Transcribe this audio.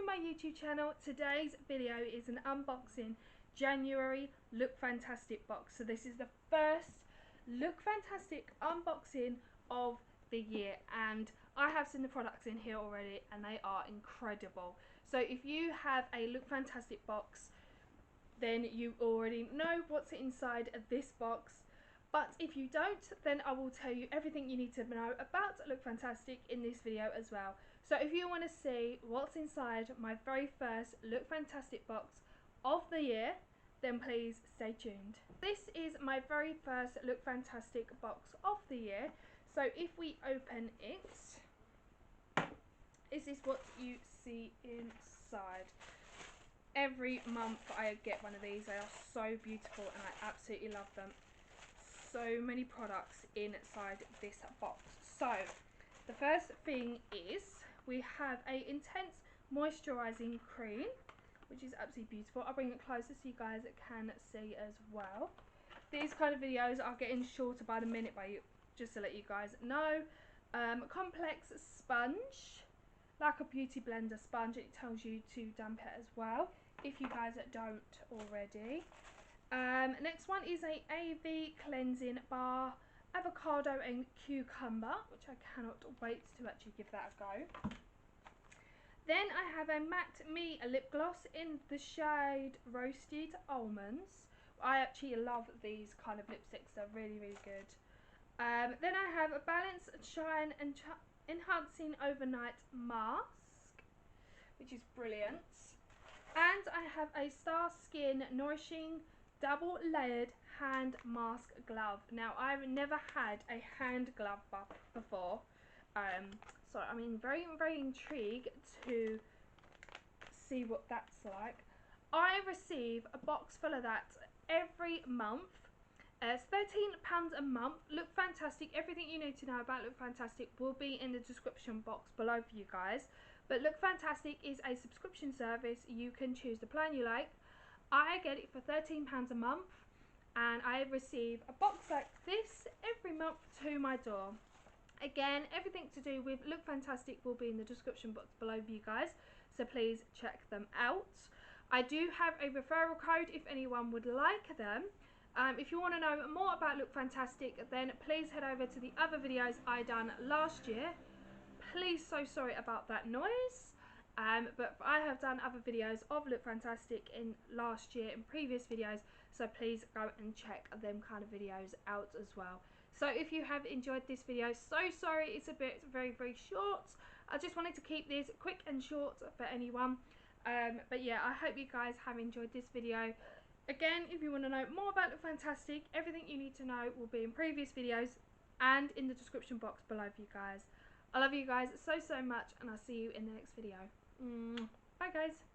to my YouTube channel. Today's video is an unboxing January Look Fantastic box. So this is the first Look Fantastic unboxing of the year, and I have seen the products in here already and they are incredible. So if you have a Look Fantastic box, then you already know what's inside of this box. But if you don't, then I will tell you everything you need to know about Look Fantastic in this video as well. So if you want to see what's inside my very first Look Fantastic box of the year, then please stay tuned. This is my very first Look Fantastic box of the year. So if we open it, this is what you see inside. Every month I get one of these. They are so beautiful and I absolutely love them. So many products inside this box. So the first thing is we have a intense moisturizing cream, which is absolutely beautiful. I'll bring it closer so you guys can see as well. These kind of videos are getting shorter by the minute, just to let you guys know. Complex sponge, like a beauty blender sponge. It tells you to damp it as well, if you guys don't already. Next one is a AV cleansing bar, avocado and cucumber, which I cannot wait to actually give that a go. Then I have a Matte Me lip gloss in the shade Roasted Almonds. I actually love these kind of lipsticks, they're really, really good. Then I have a Balance Shine and Enhancing Overnight Mask, which is brilliant. And I have a Star Skin Nourishing Double Layered Hand Mask Glove. Now, I've never had a hand glove before, so I'm very, very intrigued to see what that's like. I receive a box full of that every month. It's £13 a month. Look Fantastic, everything you need to know about Look Fantastic will be in the description box below for you guys. But Look Fantastic is a subscription service. You can choose the plan you like. I get it for £13 a month, and I receive a box like this every month to my door. Again, everything to do with Look Fantastic will be in the description box below for you guys, so please check them out. I do have a referral code if anyone would like them. If you want to know more about Look Fantastic, then please head over to the other videos I done last year. Please, so sorry about that noise. But I have done other videos of Look Fantastic in last year, in previous videos, so please go and check them kind of videos out as well. So if you have enjoyed this video, so sorry it's a bit very, very short. I just wanted to keep this quick and short for anyone. But yeah, I hope you guys have enjoyed this video. Again, if you want to know more about Look Fantastic, everything you need to know will be in previous videos and in the description box below for you guys. I love you guys so, so much, and I'll see you in the next video. Bye guys.